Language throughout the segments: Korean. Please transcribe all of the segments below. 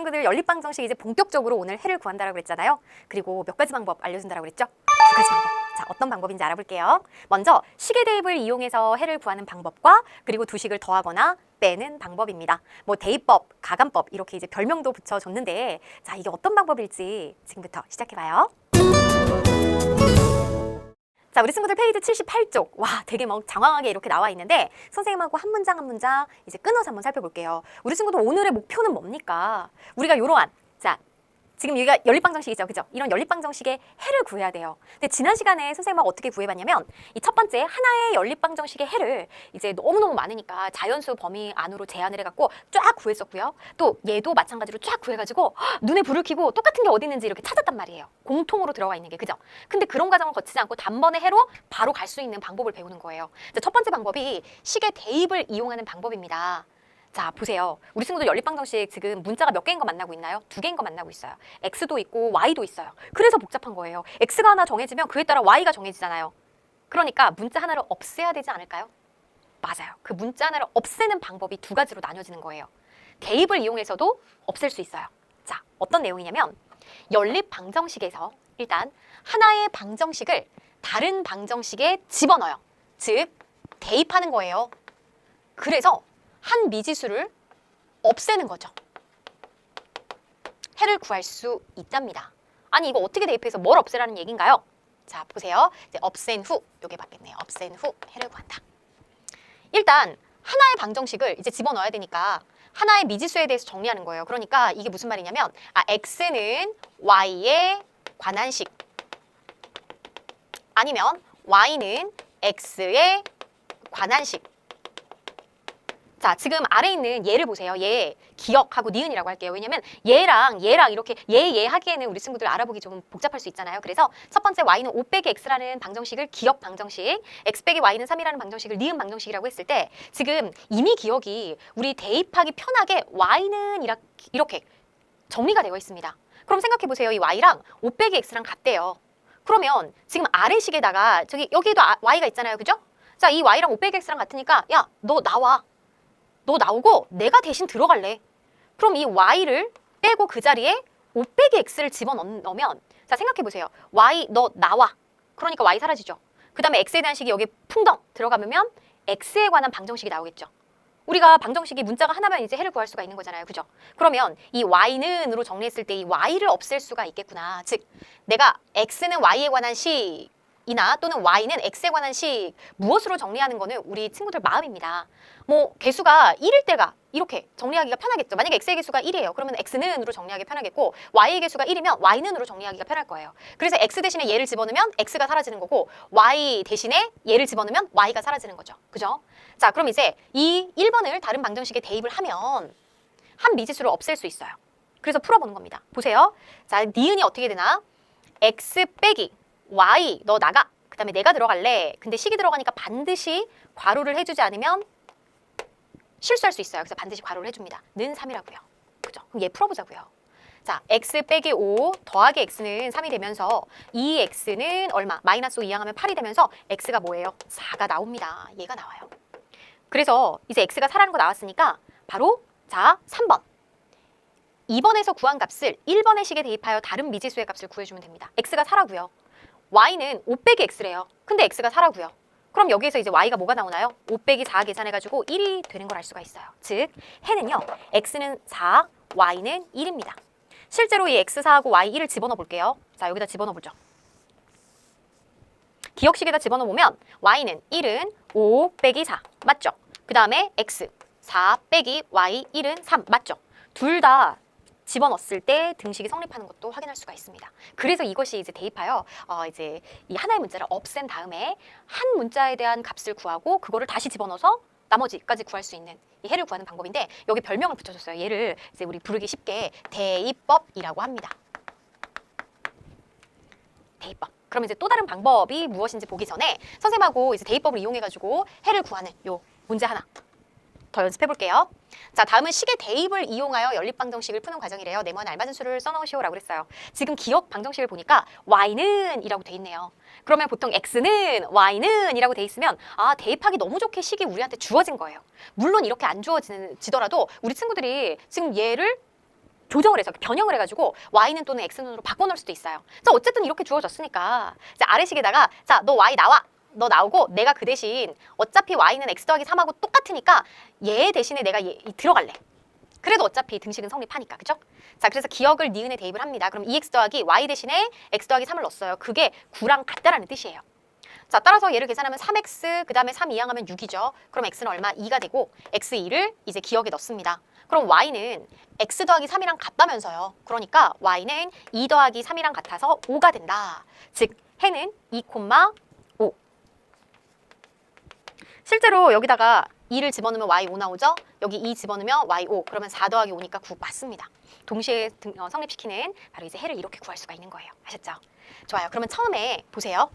친구들 연립방정식 이제 본격적으로 오늘 해를 구한다라고 그랬잖아요. 그리고 몇 가지 방법 알려준다라고 그랬죠? 두 가지 방법. 자, 어떤 방법인지 알아볼게요. 먼저 시계 대입을 이용해서 해를 구하는 방법과 그리고 두 식을 더하거나 빼는 방법입니다. 뭐 대입법, 가감법 이렇게 이제 별명도 붙여줬는데 자, 이게 어떤 방법일지 지금부터 시작해봐요. 자, 우리 친구들 페이지 78쪽. 와, 되게 막 장황하게 이렇게 나와 있는데 선생님하고 한 문장 한 문장 이제 끊어서 한번 살펴볼게요. 우리 친구들 오늘의 목표는 뭡니까? 우리가 이러한 자, 지금 여기가 연립방정식이죠, 그죠? 이런 연립방정식의 해를 구해야 돼요. 근데 지난 시간에 선생님하고 어떻게 구해봤냐면 이 첫 번째 하나의 연립방정식의 해를 이제 너무너무 많으니까 자연수 범위 안으로 제한을 해갖고 쫙 구했었고요. 또 얘도 마찬가지로 쫙 구해가지고 눈에 불을 켜고 똑같은 게 어디 있는지 이렇게 찾았단 말이에요. 공통으로 들어가 있는 게, 그죠? 근데 그런 과정을 거치지 않고 단번에 해로 바로 갈 수 있는 방법을 배우는 거예요. 첫 번째 방법이 식의 대입을 이용하는 방법입니다. 자, 보세요. 우리 친구들 연립방정식 지금 문자가 몇 개인 거 만나고 있나요? 두 개인 거 만나고 있어요. x도 있고 y도 있어요. 그래서 복잡한 거예요. x가 하나 정해지면 그에 따라 y가 정해지잖아요. 그러니까 문자 하나를 없애야 되지 않을까요? 맞아요. 그 문자 하나를 없애는 방법이 두 가지로 나뉘어지는 거예요. 대입을 이용해서도 없앨 수 있어요. 자, 어떤 내용이냐면 연립방정식에서 일단 하나의 방정식을 다른 방정식에 집어넣어요. 즉, 대입하는 거예요. 그래서 한 미지수를 없애는 거죠. 해를 구할 수 있답니다. 아니, 이거 어떻게 대입해서 뭘 없애라는 얘기인가요? 자, 보세요. 이제 없앤 후, 요게 맞겠네요. 없앤 후 해를 구한다. 일단 하나의 방정식을 이제 집어넣어야 되니까 하나의 미지수에 대해서 정리하는 거예요. 그러니까 이게 무슨 말이냐면 x는 y에 관한 식 아니면 y는 x에 관한 식. 자, 지금 아래에 있는 얘를 보세요. 얘 기억하고 니은이라고 할게요. 왜냐면 얘랑 이렇게 얘 하기에는 우리 친구들 알아보기 좀 복잡할 수 있잖아요. 그래서 첫 번째 y는 5 빼기 x라는 방정식을 기억 방정식, x 빼기 y는 3이라는 방정식을 니은 방정식이라고 했을 때 지금 이미 기억이 우리 대입하기 편하게 y는 이렇게 정리가 되어 있습니다. 그럼 생각해 보세요. 이 y랑 5 빼기 x랑 같대요. 그러면 지금 아래식에다가 여기도 y가 있잖아요. 그죠? 자, 이 y랑 5 빼기 x랑 같으니까 야, 너 나와. 너 나오고 내가 대신 들어갈래. 그럼 이 y를 빼고 그 자리에 5 빼기 x를 집어넣으면 자, 생각해보세요. y 너 나와. 그러니까 y 사라지죠. 그 다음에 x에 대한 식이 여기 풍덩 들어가면 x에 관한 방정식이 나오겠죠. 우리가 방정식이 문자가 하나면 이제 해를 구할 수가 있는 거잖아요. 그죠? 그러면 이 y는으로 정리했을 때 이 y를 없앨 수가 있겠구나. 즉, 내가 x는 y에 관한 식이나 또는 y는 x에 관한 식 무엇으로 정리하는 거는 우리 친구들 마음입니다. 뭐 개수가 1일 때가 이렇게 정리하기가 편하겠죠. 만약에 x의 개수가 1이에요. 그러면 x는으로 정리하기 편하겠고 y의 개수가 1이면 y는으로 정리하기가 편할 거예요. 그래서 x 대신에 얘를 집어넣으면 x가 사라지는 거고 y 대신에 얘를 집어넣으면 y가 사라지는 거죠. 그죠? 자, 그럼 이제 이 1번을 다른 방정식에 대입을 하면 한 미지수를 없앨 수 있어요. 그래서 풀어보는 겁니다. 보세요. 자, 니은이 어떻게 되나? x 빼기 y 너 나가. 그 다음에 내가 들어갈래. 근데 식이 들어가니까 반드시 괄호를 해주지 않으면 실수할 수 있어요. 그래서 반드시 괄호를 해줍니다. 는 3이라고요. 그죠? 그럼 얘 풀어보자고요. 자, x 빼기 5 더하기 x는 3이 되면서 2x는 얼마? 마이너스 5 이항하면 8이 되면서 x가 뭐예요? 4가 나옵니다. 얘가 나와요. 그래서 이제 x가 4라는 거 나왔으니까 바로 자, 3번. 2번에서 구한 값을 1번의 식에 대입하여 다른 미지수의 값을 구해주면 됩니다. x가 4라고요. y는 5 빼기 x래요. 근데 x가 4라고요. 그럼 여기에서 이제 y가 뭐가 나오나요? 5 빼기 4 계산해가지고 1이 되는 걸 알 수가 있어요. 즉, 해는요. x는 4, y는 1입니다. 실제로 이 x4하고 y1을 집어넣어 볼게요. 자, 여기다 집어넣어 보죠. 기억식에다 집어넣어 보면 y는 1은 5 빼기 4 맞죠? 그 다음에 x 4 빼기 y 1은 3 맞죠? 둘 다 집어넣었을 때 등식이 성립하는 것도 확인할 수가 있습니다. 그래서 이것이 이제 대입하여 이제 이 하나의 문자를 없앤 다음에 한 문자에 대한 값을 구하고 그거를 다시 집어넣어서 나머지까지 구할 수 있는 이 해를 구하는 방법인데 여기 별명을 붙여줬어요. 얘를 이제 우리 부르기 쉽게 대입법이라고 합니다. 대입법. 그럼 이제 또 다른 방법이 무엇인지 보기 전에 선생님하고 이제 대입법을 이용해가지고 해를 구하는 요 문제 하나 더 연습해 볼게요. 자, 다음은 식의 대입을 이용하여 연립방정식을 푸는 과정이래요. 네모난 알맞은 수를 써넣으시오라고 그랬어요. 지금 기억 방정식을 보니까 y는 이라고 돼 있네요. 그러면 보통 x는 y는 이라고 돼 있으면 아, 대입하기 너무 좋게 식이 우리한테 주어진 거예요. 물론 이렇게 안 주어지더라도 우리 친구들이 지금 얘를 조정을 해서 변형을 해가지고 y는 또는 x는으로 바꿔놓을 수도 있어요. 자, 어쨌든 이렇게 주어졌으니까 자, 아래식에다가 자, 너 y 나와. 너 나오고 내가 그 대신 어차피 y는 x 더하기 3하고 똑같으니까 얘 대신에 내가 들어갈래. 그래도 어차피 등식은 성립하니까. 그죠? 자, 그래서 기억을 니은에 대입을 합니다. 그럼 2x 더하기 y 대신에 x 더하기 3을 넣었어요. 그게 9랑 같다라는 뜻이에요. 자, 따라서 얘를 계산하면 3x, 그 다음에 3 이항하면 6이죠. 그럼 x는 얼마? 2가 되고 x2를 이제 기억에 넣습니다. 그럼 y는 x 더하기 3이랑 같다면서요. 그러니까 y는 2 더하기 3이랑 같아서 5가 된다. 즉, 해는 2,5. 실제로 여기다가 2를 집어넣으면 y5 나오죠? 여기 2 집어넣으면 y5. 그러면 4 더하기 5니까 9 맞습니다. 동시에 성립시키는 바로 이제 해를 이렇게 구할 수가 있는 거예요. 아셨죠? 좋아요. 그러면 처음에 보세요.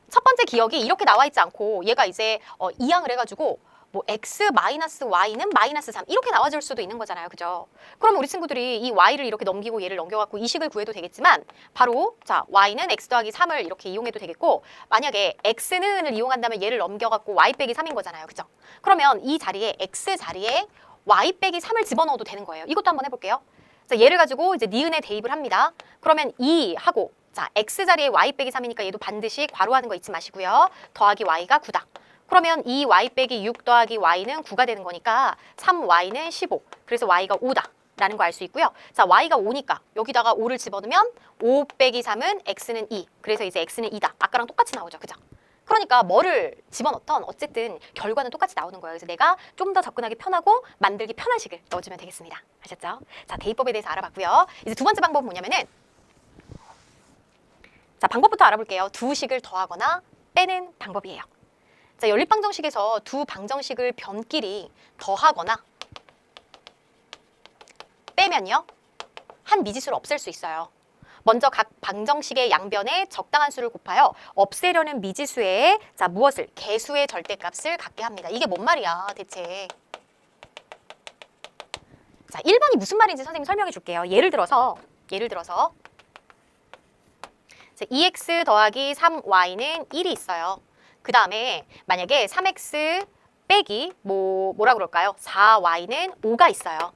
첫 번째 기억이 이렇게 나와 있지 않고 얘가 이제 이항을 해가지고 뭐 x 마이너스 y는 마이너스 3 이렇게 나와줄 수도 있는 거잖아요. 그죠? 그럼 우리 친구들이 이 y를 이렇게 넘기고 얘를 넘겨갖고 이 식을 구해도 되겠지만 바로 자 y는 x 더하기 3을 이렇게 이용해도 되겠고 만약에 x는을 이용한다면 얘를 넘겨갖고 y 빼기 3인 거잖아요. 그죠? 그러면 이 자리에 x 자리에 y 빼기 3을 집어넣어도 되는 거예요. 이것도 한번 해볼게요. 자, 얘를 가지고 이제 니은에 대입을 합니다. 그러면 2 하고 자, x 자리에 y 빼기 3이니까 얘도 반드시 괄호하는 거 잊지 마시고요. 더하기 y가 9다. 그러면 2y 빼기 6 더하기 y는 9가 되는 거니까 3y는 15. 그래서 y가 5다. 라는 거 알 수 있고요. 자, y가 5니까 여기다가 5를 집어넣으면 5 빼기 3은 x는 2. 그래서 이제 x는 2다. 아까랑 똑같이 나오죠. 그죠? 그러니까 뭐를 집어넣던 어쨌든 결과는 똑같이 나오는 거예요. 그래서 내가 좀 더 접근하기 편하고 만들기 편한 식을 넣어주면 되겠습니다. 아셨죠? 자, 대입법에 대해서 알아봤고요. 이제 두 번째 방법은 뭐냐면은 자, 방법부터 알아볼게요. 두 식을 더하거나 빼는 방법이에요. 자, 연립방정식에서 두 방정식을 변끼리 더하거나 빼면요. 한 미지수를 없앨 수 있어요. 먼저 각 방정식의 양변에 적당한 수를 곱하여 없애려는 미지수의 자, 무엇을? 개수의 절대값을 갖게 합니다. 이게 뭔 말이야, 대체. 자, 1번이 무슨 말인지 선생님이 설명해 줄게요. 예를 들어서 자, 2x 더하기 3y는 1이 있어요. 그 다음에 만약에 3x 빼기 뭐라 그럴까요? 4y는 5가 있어요.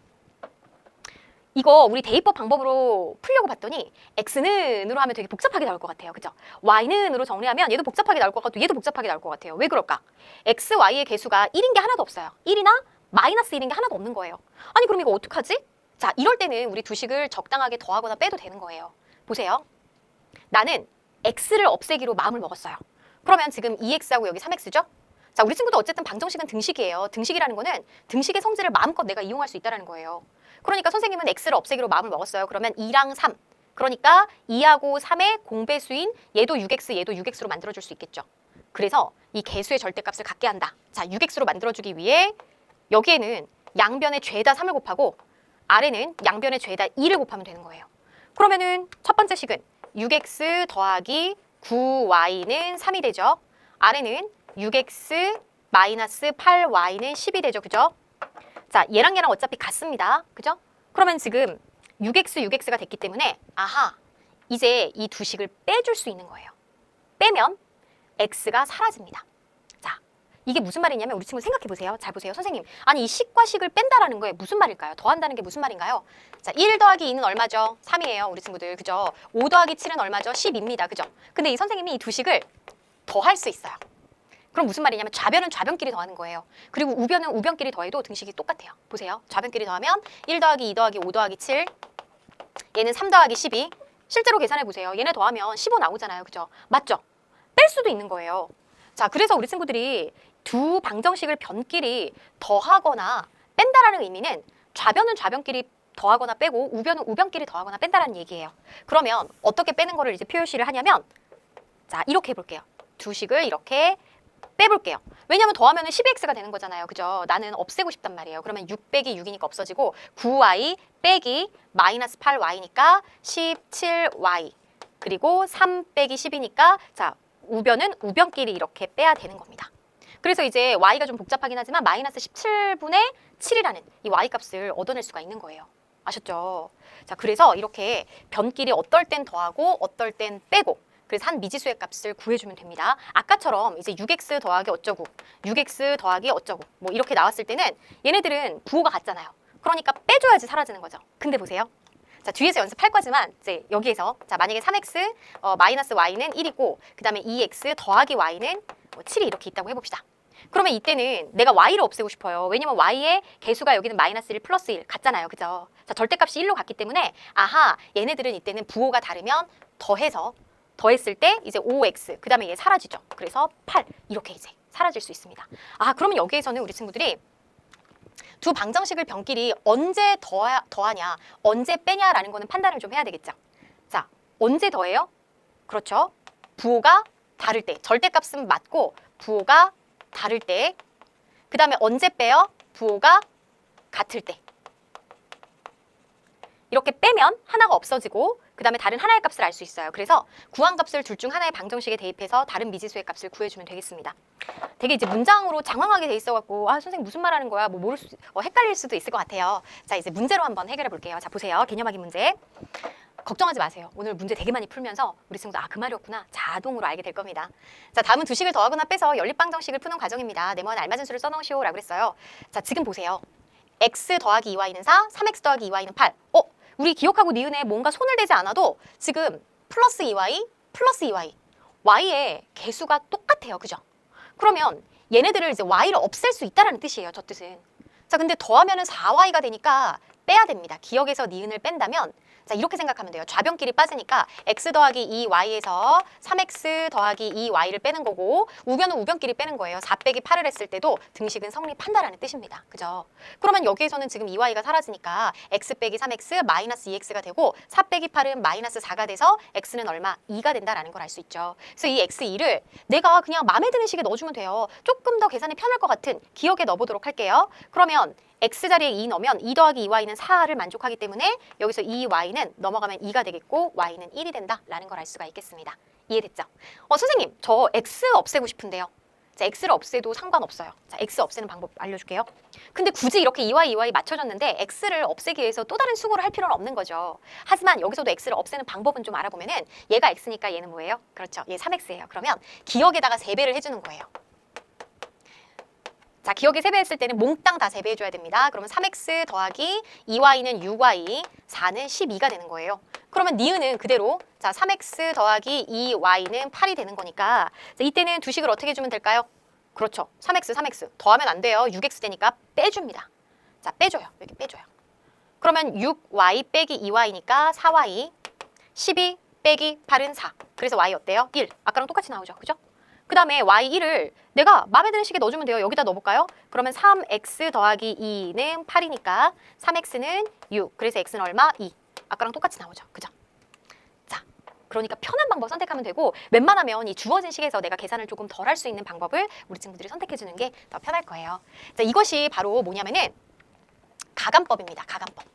이거 우리 대입법 방법으로 풀려고 봤더니 x는으로 하면 되게 복잡하게 나올 것 같아요. 그죠? y는으로 정리하면 얘도 복잡하게 나올 것 같고 얘도 복잡하게 나올 것 같아요. 왜 그럴까? x, y의 개수가 1인 게 하나도 없어요. 1이나 마이너스 1인 게 하나도 없는 거예요. 아니 그럼 이거 어떡하지? 자, 이럴 때는 우리 두 식을 적당하게 더하거나 빼도 되는 거예요. 보세요. 나는 x를 없애기로 마음을 먹었어요. 그러면 지금 2x하고 여기 3x죠? 자, 우리 친구도 어쨌든 방정식은 등식이에요. 등식이라는 거는 등식의 성질을 마음껏 내가 이용할 수 있다는 거예요. 그러니까 선생님은 x를 없애기로 마음을 먹었어요. 그러면 2랑 3. 그러니까 2하고 3의 공배수인 얘도 6x, 얘도 6x로 만들어줄 수 있겠죠. 그래서 이 개수의 절대값을 갖게 한다. 자, 6x로 만들어주기 위해 여기에는 양변의 죄다 3을 곱하고 아래는 양변의 죄다 2를 곱하면 되는 거예요. 그러면은 첫 번째 식은 6x 더하기 9y는 3이 되죠. 아래는 6x 마이너스 8y는 10이 되죠. 그죠? 자, 얘랑 어차피 같습니다. 그죠? 그러면 지금 6x가 됐기 때문에 아하, 이제 이 두 식을 빼줄 수 있는 거예요. 빼면 x가 사라집니다. 자, 이게 무슨 말이냐면 우리 친구 생각해 보세요. 잘 보세요. 선생님, 아니 이 식과 식을 뺀다라는 거에 무슨 말일까요? 더한다는 게 무슨 말인가요? 자, 1 더하기 2는 얼마죠? 3이에요. 우리 친구들. 그죠? 5 더하기 7은 얼마죠? 10입니다. 그죠? 근데 이 선생님이 이 두 식을 더할 수 있어요. 그럼 무슨 말이냐면 좌변은 좌변끼리 더하는 거예요. 그리고 우변은 우변끼리 더해도 등식이 똑같아요. 보세요. 좌변끼리 더하면 1 더하기 2 더하기 5 더하기 7 얘는 3 더하기 12 실제로 계산해 보세요. 얘네 더하면 15 나오잖아요. 그죠? 맞죠? 뺄 수도 있는 거예요. 자, 그래서 우리 친구들이 두 방정식을 변끼리 더하거나 뺀다라는 의미는 좌변은 좌변끼리 더하거나 빼고 우변은 우변끼리 더하거나 뺀다라는 얘기예요. 그러면 어떻게 빼는 거를 이제 표시를 하냐면 자, 이렇게 해볼게요. 두 식을 이렇게 빼볼게요. 왜냐면 더하면 12x가 되는 거잖아요. 그죠? 나는 없애고 싶단 말이에요. 그러면 6 빼기 6이니까 없어지고 9y 빼기 마이너스 8y니까 17y 그리고 3 빼기 10이니까 자, 우변은 우변끼리 이렇게 빼야 되는 겁니다. 그래서 이제 y가 좀 복잡하긴 하지만 마이너스 17분의 7이라는 이 y 값을 얻어낼 수가 있는 거예요. 아셨죠? 자, 그래서 이렇게 변끼리 어떨 땐 더하고 어떨 땐 빼고 그래서 한 미지수의 값을 구해주면 됩니다. 아까처럼 이제 6x 더하기 어쩌고 6x 더하기 어쩌고 뭐 이렇게 나왔을 때는 얘네들은 부호가 같잖아요. 그러니까 빼줘야지 사라지는 거죠. 근데 보세요. 자, 뒤에서 연습할 거지만 이제 여기에서 자, 만약에 3x 마이너스 y는 1이고 그 다음에 2x 더하기 y는 7이 이렇게 있다고 해봅시다. 그러면 이때는 내가 y를 없애고 싶어요. 왜냐면 y의 개수가 여기는 마이너스 1 플러스 1 같잖아요. 그죠? 자, 절대값이 1로 갔기 때문에 아하, 얘네들은 이때는 부호가 다르면 더했을 때 이제 5x 그 다음에 얘 사라지죠. 그래서 8 이렇게 이제 사라질 수 있습니다. 아, 그러면 여기에서는 우리 친구들이 두 방정식을 변끼리 언제 더하냐, 언제 빼냐라는 거는 판단을 좀 해야 되겠죠. 자, 언제 더해요? 그렇죠. 부호가 다를 때, 절대값은 맞고 부호가 다를 때. 그 다음에 언제 빼요? 부호가 같을 때. 이렇게 빼면 하나가 없어지고 그 다음에 다른 하나의 값을 알 수 있어요. 그래서 구한 값을 둘 중 하나의 방정식에 대입해서 다른 미지수의 값을 구해주면 되겠습니다. 되게 이제 문장으로 장황하게 돼 있어갖고 아, 선생님 무슨 말하는 거야? 뭐 헷갈릴 수도 있을 것 같아요. 자, 이제 문제로 한번 해결해 볼게요. 자, 보세요. 개념하기 문제. 걱정하지 마세요. 오늘 문제 되게 많이 풀면서 우리 친구도 아, 그 말이었구나. 자동으로 알게 될 겁니다. 자, 다음은 두 식을 더하거나 빼서 연립방정식을 푸는 과정입니다. 네모난 알맞은 수를 써놓으시오 라고 그랬어요. 자, 지금 보세요. x 더하기 2y는 4, 3x 더하기 2y는 8. 우리 기억하고 니은에 뭔가 손을 대지 않아도 지금 플러스 2y, 플러스 2y. y의 개수가 똑같아요. 그죠? 그러면 얘네들을 이제 y를 없앨 수 있다라는 뜻이에요. 저 뜻은. 자, 근데 더하면은 4y가 되니까 빼야 됩니다. 기억에서 니은을 뺀다면 자, 이렇게 생각하면 돼요. 좌변끼리 빠지니까 x 더하기 2y에서 3x 더하기 2y를 빼는 거고 우변은 우변끼리 빼는 거예요. 4 빼기 8을 했을 때도 등식은 성립한다라는 뜻입니다. 그죠? 그러면 여기에서는 지금 2y가 사라지니까 x 빼기 3x 마이너스 2x가 되고 4 빼기 8은 마이너스 4가 돼서 x는 얼마? 2가 된다라는 걸 알 수 있죠. 그래서 이 x2를 내가 그냥 마음에 드는 식에 넣어주면 돼요. 조금 더 계산이 편할 것 같은 기억에 넣어보도록 할게요. 그러면 x 자리에 2 넣으면 2 더하기 2y는 4를 만족하기 때문에 여기서 2y는 넘어가면 2가 되겠고 y는 1이 된다라는 걸 알 수가 있겠습니다. 이해됐죠? 선생님, 저 x 없애고 싶은데요. 자, x를 없애도 상관없어요. 자, x 없애는 방법 알려줄게요. 근데 굳이 이렇게 2y 맞춰졌는데 x를 없애기 위해서 또 다른 수고를 할 필요는 없는 거죠. 하지만 여기서도 x를 없애는 방법은 좀 알아보면은 얘가 x니까 얘는 뭐예요? 그렇죠. 얘 3x예요. 그러면 기억에다가 3배를 해주는 거예요. 자, 기억에 3배 했을 때는 몽땅 다 3배 해줘야 됩니다. 그러면 3x 더하기 2y는 6y, 4는 12가 되는 거예요. 그러면 니은은 그대로 자 3x 더하기 2y는 8이 되는 거니까 자, 이때는 두 식을 어떻게 해주면 될까요? 그렇죠. 3x 더하면 안 돼요. 6x 되니까 빼줍니다. 자, 빼줘요. 이렇게 빼줘요. 그러면 6y 빼기 2y니까 4y, 12 빼기 8은 4. 그래서 y 어때요? 1. 아까랑 똑같이 나오죠. 그죠? 그 다음에 y1을 내가 마음에 드는 식에 넣어주면 돼요. 여기다 넣어볼까요? 그러면 3x 더하기 2는 8이니까 3x는 6. 그래서 x는 얼마? 2. 아까랑 똑같이 나오죠. 그죠? 자, 그러니까 편한 방법 선택하면 되고 웬만하면 이 주어진 식에서 내가 계산을 조금 덜 할 수 있는 방법을 우리 친구들이 선택해주는 게 더 편할 거예요. 자, 이것이 바로 뭐냐면은 가감법입니다. 가감법.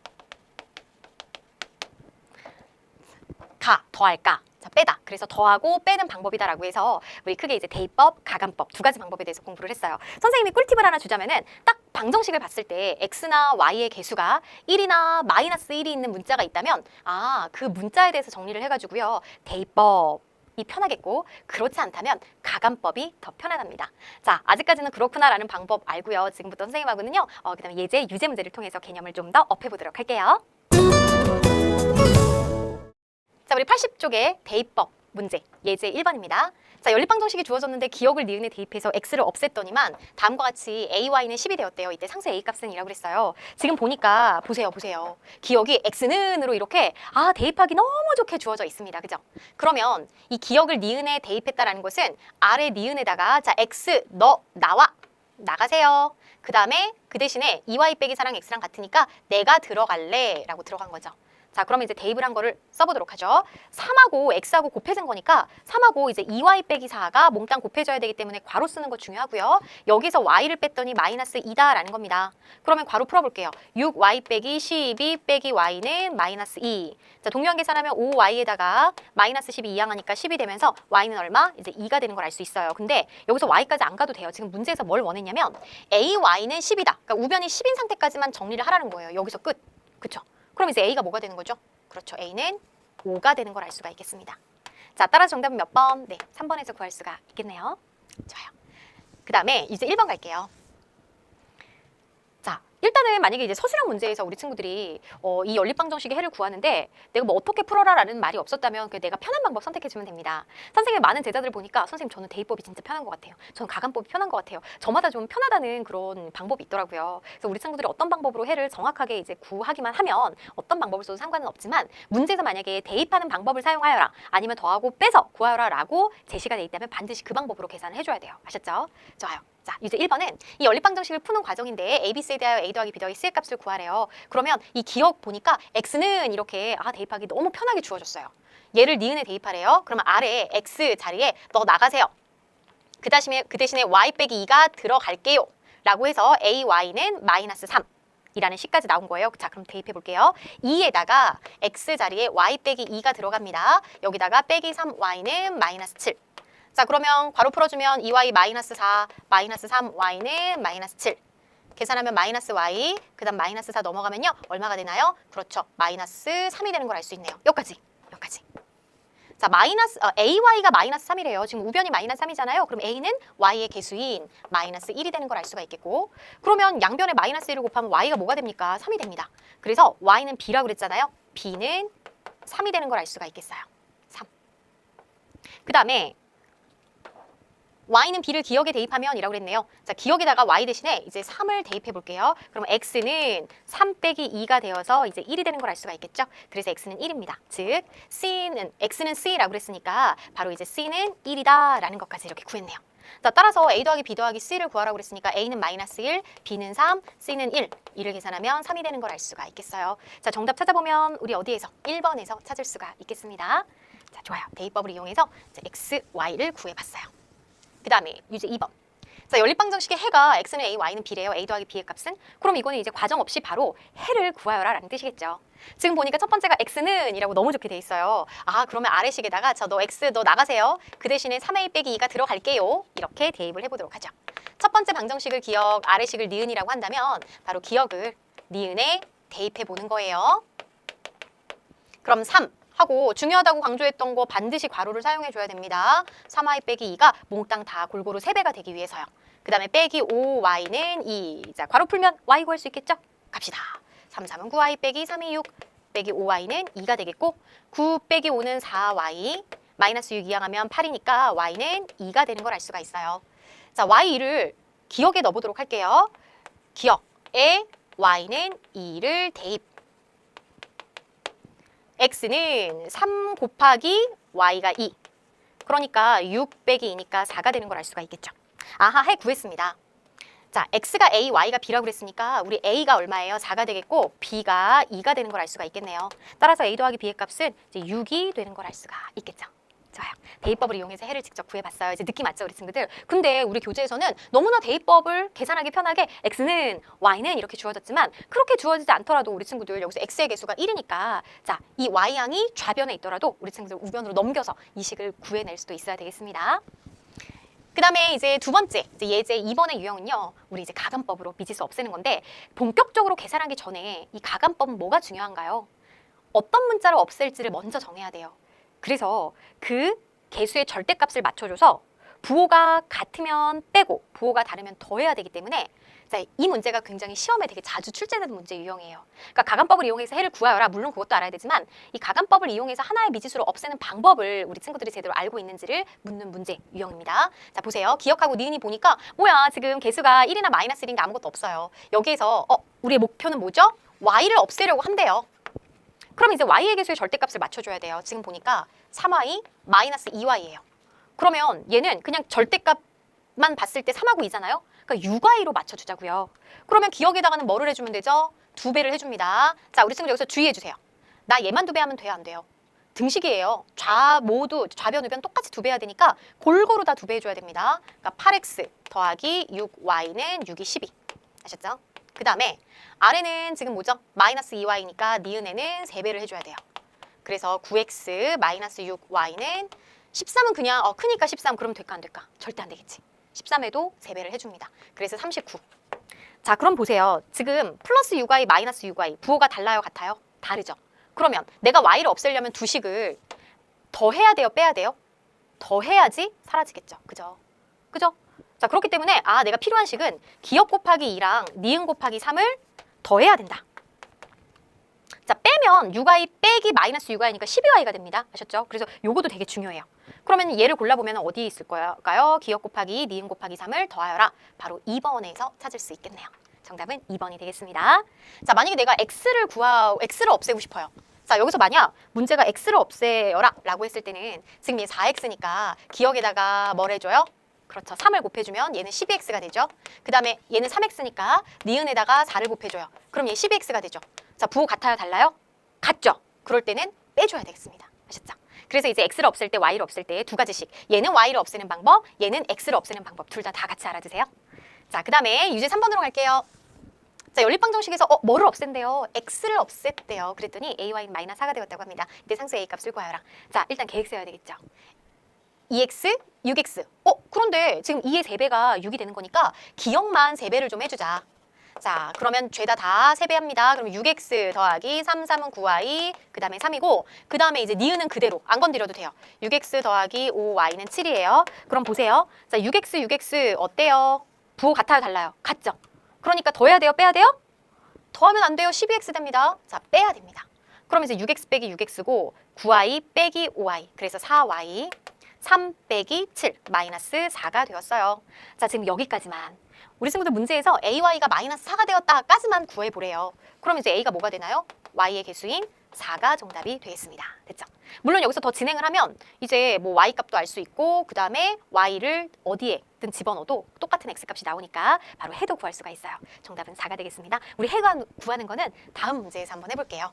더할까? 자, 빼다. 그래서 더하고 빼는 방법이다라고 해서 우리 크게 이제 대입법, 가감법 두 가지 방법에 대해서 공부를 했어요. 선생님이 꿀팁을 하나 주자면은 딱 방정식을 봤을 때 x나 y의 개수가 1이나 마이너스 1이 있는 문자가 있다면 아, 그 문자에 대해서 정리를 해가지고요. 대입법이 편하겠고 그렇지 않다면 가감법이 더 편안합니다. 자, 아직까지는 그렇구나라는 방법 알고요. 지금부터 선생님하고는요. 그다음에 예제, 유제 문제를 통해서 개념을 좀 더 업해보도록 할게요. 자, 우리 80쪽의 대입법 문제, 예제 1번입니다. 자, 연립방정식이 주어졌는데 기억을 니은에 대입해서 x를 없앴더니만 다음과 같이 ay는 10이 되었대요. 이때 상수 a 값은 이라고 그랬어요. 지금 보니까 보세요. 기억이 x는으로 이렇게 대입하기 너무 좋게 주어져 있습니다. 그죠? 그러면 이 기억을 니은에 대입했다라는 것은 아래 니은에다가 자, x 나가세요. 그 다음에 그 대신에 2y 빼기 4랑 x랑 같으니까 내가 들어갈래 라고 들어간 거죠. 자, 그러면 이제 대입을 한 거를 써보도록 하죠. 3하고 x하고 곱해진 거니까 3하고 이제 2y 빼기 4가 몽땅 곱해져야 되기 때문에 괄호 쓰는 거 중요하고요. 여기서 y를 뺐더니 마이너스 2다라는 겁니다. 그러면 괄호 풀어볼게요. 6y 빼기 12 빼기 y는 마이너스 2. 자, 동요한 계산하면 5y에다가 마이너스 12 이항하니까 10이 되면서 y는 얼마? 이제 2가 되는 걸 알 수 있어요. 근데 여기서 y까지 안 가도 돼요. 지금 문제에서 뭘 원했냐면 ay는 10이다. 그러니까 우변이 10인 상태까지만 정리를 하라는 거예요. 여기서 끝. 그쵸? 그럼 이제 A가 뭐가 되는 거죠? 그렇죠. A는 5가 되는 걸 알 수가 있겠습니다. 자, 따라서 정답은 몇 번? 네, 3번에서 구할 수가 있겠네요. 좋아요. 그 다음에 이제 1번 갈게요. 자, 일단은 만약에 이제 서술형 문제에서 우리 친구들이 이 연립방정식의 해를 구하는데 내가 뭐 어떻게 풀어라라는 말이 없었다면 그냥 내가 편한 방법 선택해주면 됩니다. 선생님 많은 제자들 보니까 선생님 저는 대입법이 진짜 편한 것 같아요. 저는 가감법이 편한 것 같아요. 저마다 좀 편하다는 그런 방법이 있더라고요. 그래서 우리 친구들이 어떤 방법으로 해를 정확하게 이제 구하기만 하면 어떤 방법을 써도 상관은 없지만 문제에서 만약에 대입하는 방법을 사용하여라 아니면 더하고 빼서 구하여라라고 제시가 돼 있다면 반드시 그 방법으로 계산을 해줘야 돼요. 아셨죠? 좋아요. 자, 이제 1번은 이 연립방정식을 푸는 과정인데 A, B, C에 대하여 A 더하기 B 더하기 C의 값을 구하래요. 그러면 이 기억 보니까 X는 이렇게 대입하기 너무 편하게 주어졌어요. 얘를 니은에 대입하래요. 그러면 아래 X 자리에 넣어 나가세요. 그 대신에 Y 빼기 2가 들어갈게요. 라고 해서 AY는 마이너스 3. 이라는 식까지 나온 거예요. 자, 그럼 대입해 볼게요. 2에다가 X 자리에 Y 빼기 2가 들어갑니다. 여기다가 빼기 3Y는 마이너스 7. 자, 그러면 괄호 풀어주면 2y 마이너스 4, 마이너스 3y는 마이너스 7. 계산하면 마이너스 y, 그 다음 마이너스 4 넘어가면요. 얼마가 되나요? 그렇죠. 마이너스 3이 되는 걸 알 수 있네요. 여기까지. 자, ay가 마이너스 3이래요. 지금 우변이 마이너스 3이잖아요. 그럼 a는 y의 개수인 마이너스 1이 되는 걸 알 수가 있겠고, 그러면 양변에 마이너스 1을 곱하면 y가 뭐가 됩니까? 3이 됩니다. 그래서 y는 b라고 그랬잖아요. b는 3이 되는 걸 알 수가 있겠어요. 3. 그 다음에 y는 b를 기억에 대입하면 이라고 그랬네요. 자, 기억에다가 y 대신에 이제 3을 대입해 볼게요. 그럼 x는 3 빼기 2가 되어서 이제 1이 되는 걸 알 수가 있겠죠. 그래서 x는 1입니다. 즉 x는 c라고 그랬으니까 바로 이제 c는 1이다 라는 것까지 이렇게 구했네요. 자, 따라서 a 더하기 b 더하기 c를 구하라고 그랬으니까 a는 마이너스 1, b는 3, c는 1. 이를 계산하면 3이 되는 걸 알 수가 있겠어요. 자, 정답 찾아보면 우리 어디에서? 1번에서 찾을 수가 있겠습니다. 자, 좋아요. 대입법을 이용해서 x, y를 구해봤어요. 그 다음에 이제 2번. 자, 연립방정식의 해가 x는 a, y는 b래요. a 더하기 b의 값은? 그럼 이거는 이제 과정 없이 바로 해를 구하여라 라는 뜻이겠죠. 지금 보니까 첫 번째가 x는 이라고 너무 좋게 돼 있어요. 그러면 아래식에다가 너 x 너 나가세요. 그 대신에 3a 빼기 2가 들어갈게요. 이렇게 대입을 해보도록 하죠. 첫 번째 방정식을 기억, 아래식을 니은이라고 한다면 바로 기억을 니은에 대입해 보는 거예요. 그럼 3. 하고 중요하다고 강조했던 거 반드시 괄호를 사용해 줘야 됩니다. 3y 빼기 2가 몽땅 다 골고루 3배가 되기 위해서요. 그 다음에 빼기 5y는 2. 자, 괄호 풀면 y 구할 수 있겠죠? 갑시다. 3, 3은 9y 빼기 3이 6 빼기 5y는 2가 되겠고 9 빼기 5는 4y 마이너스 6 이항하면 8이니까 y는 2가 되는 걸 알 수가 있어요. 자, y2를 기억에 넣어보도록 할게요. 기억에 y는 2를 대입. x는 3 곱하기 y가 2. 그러니까 6 빼기 2니까 4가 되는 걸 알 수가 있겠죠. 해 구했습니다. 자, x가 a, y가 b라고 그랬으니까 우리 a가 얼마예요? 4가 되겠고 b가 2가 되는 걸 알 수가 있겠네요. 따라서 a 더하기 b의 값은 이제 6이 되는 걸 알 수가 있겠죠. 좋아요. 대입법을 이용해서 해를 직접 구해봤어요. 이제 느낌 맞죠, 우리 친구들? 근데 우리 교재에서는 너무나 대입법을 계산하기 편하게 x는 y는 이렇게 주어졌지만 그렇게 주어지지 않더라도 우리 친구들 여기서 x의 개수가 1이니까 자, 이 y양이 좌변에 있더라도 우리 친구들 우변으로 넘겨서 이 식을 구해낼 수도 있어야 되겠습니다. 그 다음에 이제 두 번째, 이제 예제 2번의 유형은요, 우리 이제 가감법으로 미지수 없애는 건데 본격적으로 계산하기 전에 이 가감법은 뭐가 중요한가요? 어떤 문자를 없앨지를 먼저 정해야 돼요. 그래서 그 개수의 절대값을 맞춰줘서 부호가 같으면 빼고 부호가 다르면 더해야 되기 때문에 자, 이 문제가 굉장히 시험에 되게 자주 출제되는 문제 유형이에요. 그러니까 가감법을 이용해서 해를 구하여라. 물론 그것도 알아야 되지만 이 가감법을 이용해서 하나의 미지수를 없애는 방법을 우리 친구들이 제대로 알고 있는지를 묻는 문제 유형입니다. 자, 보세요. 기억하고 니은이 보니까 뭐야, 지금 개수가 1이나 마이너스 1인가 아무것도 없어요. 여기에서 우리의 목표는 뭐죠? y를 없애려고 한대요. 그럼 이제 y의 개수의 절대값을 맞춰줘야 돼요. 지금 보니까 3y 마이너스 2y예요. 그러면 얘는 그냥 절대값만 봤을 때 3하고 2잖아요. 그러니까 6y로 맞춰주자고요. 그러면 기억에다가는 뭐를 해주면 되죠? 2배를 해줍니다. 자, 우리 친구들 여기서 주의해주세요. 나 얘만 2배 하면 돼요, 안 돼요? 등식이에요. 모두 좌변, 우변 똑같이 2배 해야 되니까 골고루 다 2배 해줘야 됩니다. 그러니까 8x 더하기 6y는 6이 12. 아셨죠? 그 다음에 아래는 지금 뭐죠? 마이너스 2y니까 니은에는 3배를 해줘야 돼요. 그래서 9x 마이너스 6y는 13은 그냥 크니까 13 그럼 될까 안 될까? 절대 안 되겠지. 13에도 3배를 해줍니다. 그래서 39. 자, 그럼 보세요. 지금 플러스 6y 마이너스 6y 부호가 달라요, 같아요? 다르죠. 그러면 내가 y를 없애려면 두 식을 더해야 돼요, 빼야 돼요? 더해야지 사라지겠죠. 그죠? 그죠? 자, 그렇기 때문에 내가 필요한 식은 기억 곱하기 2랑 니은 곱하기 3을 더해야 된다. 자, 빼면 6i 빼기 마이너스 6i니까 12i가 됩니다. 아셨죠? 그래서 요것도 되게 중요해요. 그러면 얘를 골라보면 어디 있을 까요? 기억 곱하기 니은 곱하기 3을 더하여라. 바로 2번에서 찾을 수 있겠네요. 정답은 2번이 되겠습니다. 자, 만약에 내가 x를 없애고 싶어요. 자, 여기서 만약 문제가 x를 없애어라 라고 했을 때는 지금 얘 4x니까 기억에다가 뭘 해줘요? 그렇죠. 3을 곱해주면 얘는 12x가 되죠. 그 다음에 얘는 3x니까 니은에다가 4를 곱해줘요. 그럼 얘 12x가 되죠. 자, 부호 같아요? 달라요? 같죠? 그럴 때는 빼줘야 되겠습니다. 아셨죠? 그래서 이제 x를 없앨 때 y를 없앨 때 두 가지씩. 얘는 y를 없애는 방법, 얘는 x를 없애는 방법. 둘 다 같이 알아두세요. 자, 그 다음에 유제 3번으로 갈게요. 자, 연립방정식에서 뭐를 없앤대요? x를 없앴대요. 그랬더니 ay는 마이너스 4가 되었다고 합니다. 이때 상수 a 값을 구하여라. 자, 일단 계획 세워야 되겠죠. 2x, 6x. 그런데 지금 2의 3배가 6이 되는 거니까 기억만 3배를 좀 해주자. 자, 그러면 죄다 다 3배 합니다. 그럼 6x 더하기 3, 3은 9y, 그 다음에 3이고, 그 다음에 이제 니은은 그대로 안 건드려도 돼요. 6x 더하기 5y는 7이에요. 그럼 보세요. 자, 6x 어때요? 부호 같아요? 달라요? 같죠? 그러니까 더해야 돼요? 빼야 돼요? 더하면 안 돼요. 12x 됩니다. 자, 빼야 됩니다. 그럼 이제 6x 빼기 6x고 9y 빼기 5y, 그래서 4y, 3 빼기 7, 마이너스 4가 되었어요. 자, 지금 여기까지만. 우리 친구들 문제에서 ay가 마이너스 4가 되었다까지만 구해보래요. 그럼 이제 a가 뭐가 되나요? y의 개수인 4가 정답이 되겠습니다. 됐죠? 물론 여기서 더 진행을 하면 이제 뭐 y 값도 알 수 있고 그 다음에 y를 어디에든 집어넣어도 똑같은 x 값이 나오니까 바로 해도 구할 수가 있어요. 정답은 4가 되겠습니다. 우리 해가 구하는 거는 다음 문제에서 한번 해볼게요.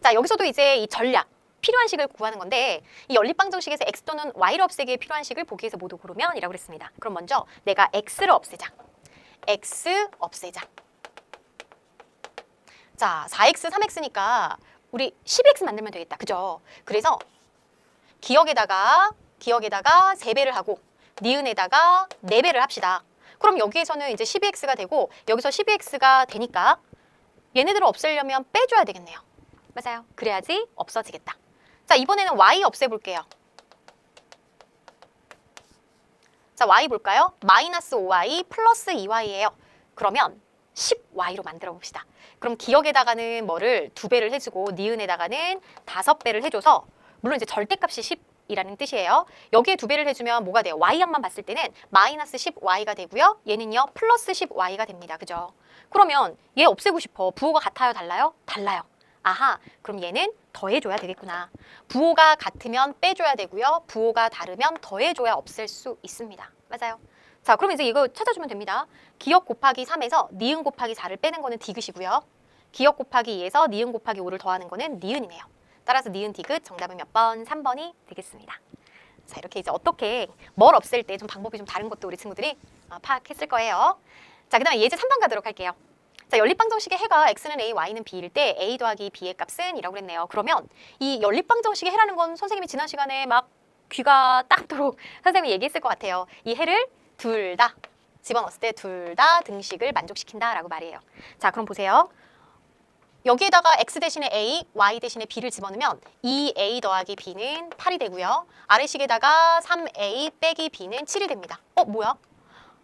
자, 여기서도 이제 이 전략, 필요한 식을 구하는 건데 이 연립방정식에서 x 또는 y를 없애기에 필요한 식을 보기에서 모두 고르면 이라고 그랬습니다. 그럼 먼저 내가 x를 없애자. x 없애자. 자, 4x, 3x니까 우리 12x 만들면 되겠다. 그죠? 그래서 기억에다가 3배를 하고 니은에다가 4배를 합시다. 그럼 여기에서는 이제 12x가 되고 여기서 12x가 되니까 얘네들을 없애려면 빼줘야 되겠네요. 맞아요. 그래야지 없어지겠다. 자, 이번에는 y 없애볼게요. 자, y 볼까요? 마이너스 5y 플러스 2y예요. 그러면 10y로 만들어 봅시다. 그럼 기억에다가는 뭐를 2배를 해주고 니은에다가는 5배를 해줘서 물론 이제 절대값이 10이라는 뜻이에요. 여기에 2배를 해주면 뭐가 돼요? y양만 봤을 때는 마이너스 10y가 되고요. 얘는요 플러스 10y가 됩니다. 그죠? 그러면 얘 없애고 싶어. 부호가 같아요? 달라요? 달라요. 아하, 그럼 얘는 더해줘야 되겠구나. 부호가 같으면 빼줘야 되고요. 부호가 다르면 더해줘야 없앨 수 있습니다. 맞아요. 자, 그럼 이제 이거 찾아주면 됩니다. 기억 곱하기 3에서 니은 곱하기 4를 빼는 거는 디귿이고요. 기억 곱하기 2에서 니은 곱하기 5를 더하는 거는 니은이네요. 따라서 니은 디귿 정답은 몇 번? 3번이 되겠습니다. 자, 이렇게 이제 어떻게 뭘 없앨 때 좀 방법이 좀 다른 것도 우리 친구들이 파악했을 거예요. 자, 그 다음에 예제 3번 가도록 할게요. 자, 연립방정식의 해가 x는 a, y는 b일 때 a 더하기 b의 값은 이라고 그랬네요. 그러면 이 연립방정식의 해라는 건 선생님이 지난 시간에 막 귀가 딱도록 선생님이 얘기했을 것 같아요. 이 해를 둘 다 집어넣었을 때 둘 다 등식을 만족시킨다라고 말이에요. 자, 그럼 보세요. 여기에다가 x 대신에 a, y 대신에 b를 집어넣으면 2a 더하기 b는 8이 되고요. 아래식에다가 3a 빼기 b는 7이 됩니다. 뭐야?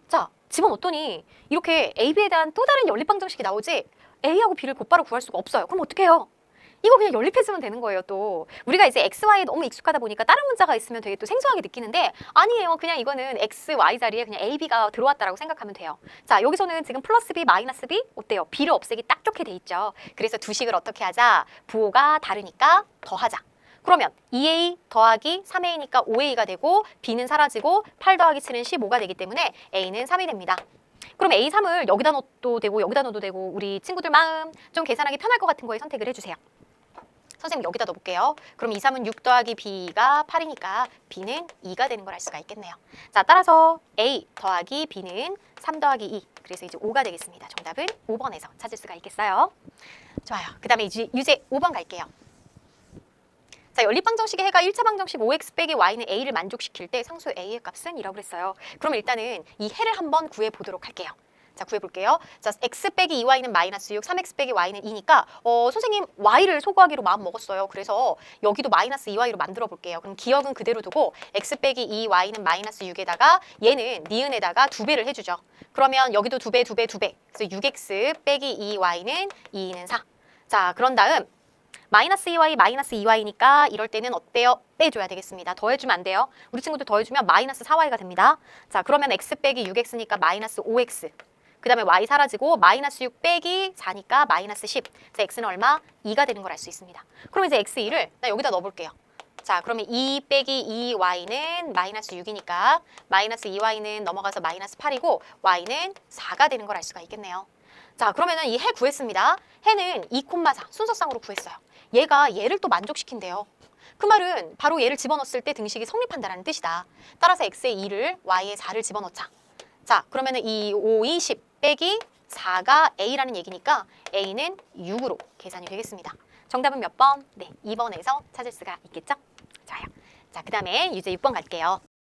자, 집어넣었더니 이렇게 a, b에 대한 또 다른 연립방정식이 나오지 a하고 b를 곧바로 구할 수가 없어요. 그럼 어떻게 해요? 이거 그냥 연립해주면 되는 거예요. 또 우리가 이제 x, y에 너무 익숙하다 보니까 다른 문자가 있으면 되게 또 생소하게 느끼는데 아니에요. 그냥 이거는 x, y 자리에 그냥 a, b가 들어왔다라고 생각하면 돼요. 자, 여기서는 지금 플러스 b, 마이너스 b 어때요? b를 없애기 딱 좋게 돼 있죠. 그래서 두 식을 어떻게 하자? 부호가 다르니까 더하자. 그러면 2a 더하기 3a니까 5a가 되고 b는 사라지고 8 더하기 7은 15가 되기 때문에 a는 3이 됩니다. 그럼 a3을 여기다 넣어도 되고 여기다 넣어도 되고 우리 친구들 마음 좀 계산하기 편할 것 같은 거에 선택을 해주세요. 선생님 여기다 넣어볼게요. 그럼 2, 3은 6 더하기 b가 8이니까 b는 2가 되는 걸 알 수가 있겠네요. 자, 따라서 a 더하기 b는 3 더하기 2, 그래서 이제 5가 되겠습니다. 정답은 5번에서 찾을 수가 있겠어요. 좋아요. 그 다음에 유제 5번 갈게요. 자, 연립방정식의 해가 1차 방정식 5x 빼기 y는 a를 만족시킬 때 상수 a의 값은 이라고 그랬어요. 그럼 일단은 이 해를 한번 구해보도록 할게요. 자, 구해볼게요. 자, x 빼기 2y는 마이너스 6, 3x 빼기 y는 2니까 선생님 y를 소구하기로 마음 먹었어요. 그래서 여기도 마이너스 2y로 만들어 볼게요. 그럼 기억은 그대로 두고 x 빼기 2y는 마이너스 6에다가 얘는 니은에다가 2배를 해주죠. 그러면 여기도 2배, 2배, 2배. 그래서 6x 빼기 2y는 2는 4. 자, 그런 다음 마이너스 2y, 마이너스 2y니까 이럴 때는 어때요? 빼줘야 되겠습니다. 더해주면 안 돼요. 우리 친구들 더해주면 마이너스 4y가 됩니다. 자, 그러면 x 빼기 6x니까 마이너스 5x. 그 다음에 y 사라지고 마이너스 6 빼기 4니까 마이너스 10. 자, x는 얼마? 2가 되는 걸 알 수 있습니다. 그럼 이제 x2를 나 여기다 넣어볼게요. 자, 그러면 2 빼기 2y는 마이너스 6이니까 마이너스 2y는 넘어가서 마이너스 8이고 y는 4가 되는 걸 알 수가 있겠네요. 자, 그러면은 이 해 구했습니다. 해는 2,4 순서상으로 구했어요. 얘가 얘를 또 만족시킨대요. 그 말은 바로 얘를 집어넣었을 때 등식이 성립한다는 뜻이다. 따라서 x의 2를 y의 4를 집어넣자. 자, 그러면은 2, 5, 2, 10 빼기 4가 a라는 얘기니까 a는 6으로 계산이 되겠습니다. 정답은 몇 번? 네, 2번에서 찾을 수가 있겠죠? 좋아요. 자, 그 다음에 유제 6번 갈게요.